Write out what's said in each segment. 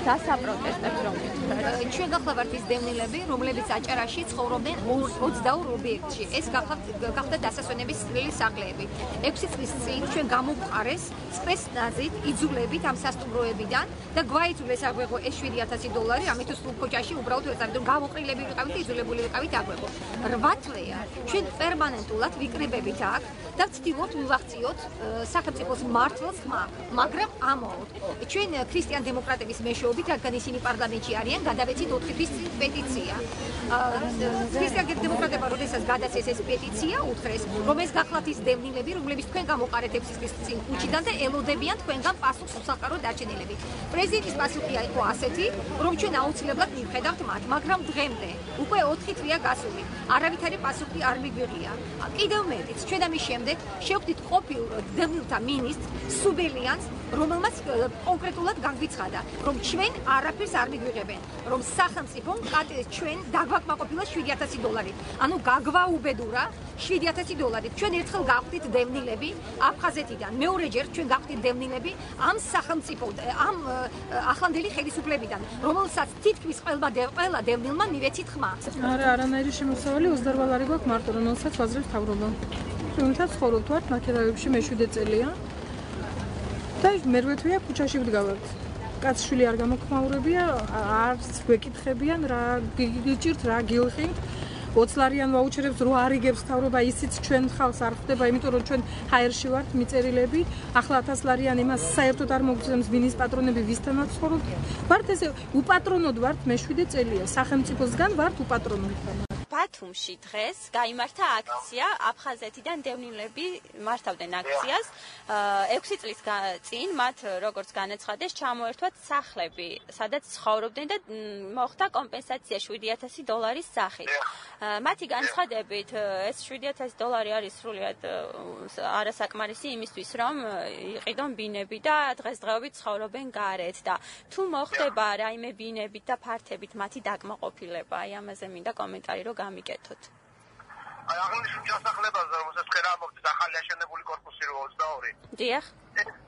დასაპროტესტებს რომ ჩვენ გახლავართ ის დევნილები, რომლებიც აჭარაში ცხოვრობდნენ 22 ობიექტში. ეს გახდა დასასვენების წვრილი სახლები. 6 წლის წინ ჩვენ გამოვყარეს წესნაზით იძულებით ამ სასტუმროებიდან და გვაიძულეს აგვეღო ეს $7,000, ამით სულ ქუჩაში უბრალოდ ვეწავით, რომ გამოყრილები ვიყავით, იძულებული ვიყავით აგვეღო. 8 წლია ჩვენ პერმანენტულად ვიკრიბებით აქ და ვცდილობთ ვივაღწიოთ სახელმწიფოს მართლს ხმა, მაგრამ ამაოდ ჩვენ ქრისტიან დემოკრატების მეშვეობით, რადგან ისინი პარლამენტში არიან, გადავეცით 4 თვის წინ პეტიცია. ქრისტიან დემოკრატებმა როდესაც გადაწეს ეს პეტიცია, უთხრეს, რომ ეს გახლავთ ის დევნილები, რომლებიც თქვენ გამოყარეთ 6 თვის წინ ქუჩიდან და ელოდებიან თქვენგან პასუხს უსახკარო დარჩენილები. პრეზიდენტის პასუხი იყო ასეთი, რომ ჩვენ აუცილებლად მივხედავთ მათ, მაგრამ დღემდე უკვე 4 თვეა გასული. არავითარი პასუხი არ მიგვიღია. კიდევ მეტიც, ჩვენ ამის შემდეგ შევხვდით ყოფილ დევნილთა მინისტრს სუბელიანს, რომელმაც კონკრეტულად განგვიცხადა, რომ ჩვენ არაფერს არ მიგვიღებენ, რომ სახელმწიფომ ჩვენ დაგვაკმაყოფილა $7,000. ანუ გაგვაუბედურა $7,000. ჩვენ ერთხელ გავხდით დევნილები აფხაზეთიდან, მეორეჯერ ჩვენ გავხდით დევნილები ამ სახელმწიფო ამ ახლანდელი ხელისუფლებიდან, რომელსაც თითქმის ყველა დევნილმა მივეცით ხმა. არანაირი შემოსავალი 28 ლარი გვაქვს მარტო, რომელსაც ვაძლევთ მთავრობა. თუმცა ცხოვრობთ ვართ ნაქერავებში მე-7 წელია. და მერვე თვეა ქუჩაში ვდგავართ. კაცშვილი არ გამოქმაურებია, არც გვეკითხებიან რა გიჭირთ, რა გილხინთ. 20 ლარიან ვაუჩერებს რო არიგებს მთავრობა, ისიც ჩვენ ხალხს არ ხვდება, იმიტომ რომ ჩვენ ჰაერში ვართ მიწერილები. ახლა 1000 ლარიან იმას საერთოდ არ მოგწევს ვინის პატრონები, ვისთანაც ცხოვრობთ. ვართ ესე უპატრონოდ ვართ მე-7 წელია. სახელმწიფოსგან ვართ უპატრონოდ. ბათუმში დღეს გაიმართა აქცია, აფხაზეთიდან დევნილები მართავდნენ აქციას. 6 წლის წინ მათ როგორც განაცხადეს, ჩამოერთვათ სახლები, სადაც ცხოვრობდნენ და მოხდა კომპენსაცია $7,000 სახით. მათი განცხადებით, ეს $7,000 არის სრულიად არასაკმარისი იმისთვის, რომ იყიდონ ბინები და დღესდღეობით ცხოვრობენ გარეთ და თუ მოხდება რაიმე ბინებით და ფართებით მათი დაკმაყოფილება, აი ამაზე მინდა კომენტარი რომ გამიკეთოთ. აი აღნიშნულ ჩასახლებაზე, რომელსაც თქვენ ამბობთ, ახალი აშენებული კორპუსი რო 22. დიახ.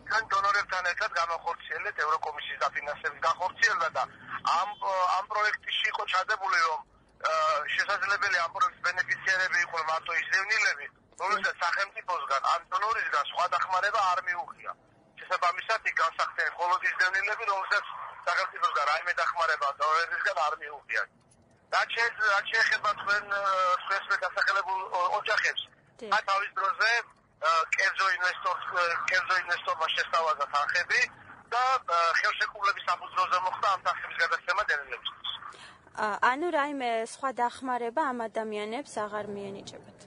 ჩვენ დონორებთან ერთად გამახორციელეთ ევროკომისიის დაფინანსების განხორციელება და ამ პროექტში იყო ჩადებული, რომ შესაძლებელი ამ პროექტის ბენეფიციარები იყვნენ მარტო ის დევნილები, რომელსაც სახელმწიფოსგან ან დონორისგან სხვა დახმარება არ მიუღია. შესაბამისად, იქ განსახდნენ მხოლოდ ის დევნილები, რომელსაც სახელმწიფოსგან რაიმე დახმარება დონორისგან არ მიუღია. რაც შეეხება თქვენს დასახელებულ ოჯახებს, მათ თავის დროზე კერძო ინვესტორმა შესთავაზა თანხები და ხელშეკრულების საფუძველზე მოხდა ამ თანხების გადაცემა დევნილებისთვის. ანუ რაიმე სხვა დახმარება ამ ადამიანებს აღარ მიენიჭებათ.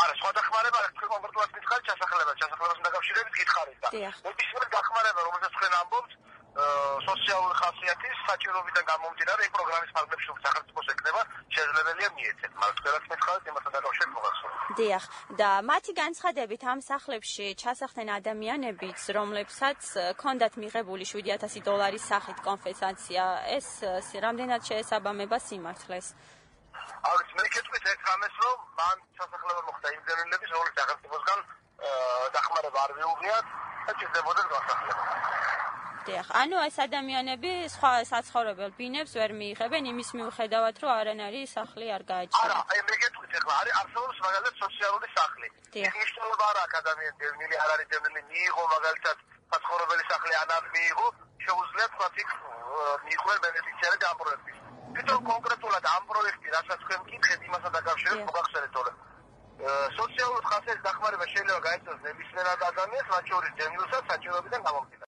არა, სხვა დახმარება თქვენ კონკრეტულად მითხარით ჩასახლებასთან დაკავშირებით გითხარით და ნებისმიერი დახმარება, რომელსაც თქვენ ამბობთ, სოციალური ხასიათის საჭიროებიდან გამომდინარე იმ პროგრამის ფარგლებში, რომ სახელმწიფოს ეკნება, შესაძლებელია მიეცეთ, მაგრამ თქვენაც მითხარით იმასთან დაკავშირებით მოგახსოვთ. დიახ, და მათი განცხადებით ამ სახლებში ჩასახდნენ ადამიანებიც, რომლებსაც ჰქონდათ მიღებული $7,000 სახით კომპენსაცია, ეს რამდენად შეესაბამება სიმართლეს? არის მე კეთვით ერთ რამეს, რომ მან ჩასახლება მოხდა იმ დევნილების, რომლებიც სახელმწიფოსგან დახმარება არ მიუღიათ და ჭირდებოდათ განსახლება. დიახ, ანუ ეს ადამიანები სხვა საცხოვრებელ ბინებს ვერ მიიღებენ იმის მიუხედავად, რომ არანაირი სახლი არ გააჩნიათ. არა, აი მე გეტყვით ახლა, არის არსებობს მაგალითად სოციალური სახლი. დიახ. მნიშვნელობა არ აქვს ადამიანი დევნილი, არ არის დევნილი, მიიღო მაგალითად საცხოვრებელი სახლი ან არ მიიღო, შეუძლია თქვა იქ მიიყვნენ ბენეფიციარები ამ პროექტის. თვითონ კონკრეტულად ამ პროექტი, რასაც თქვენ მკითხეთ, იმასთან დაკავშირებით მოგახსენეთ, რომ სოციალურ ხასიათის დახმარება შეიძლება გაეწოს ნებისმიერ ადამიანს, მათ შორის დევნილსაც საჭიროებიდან გამომდინარე.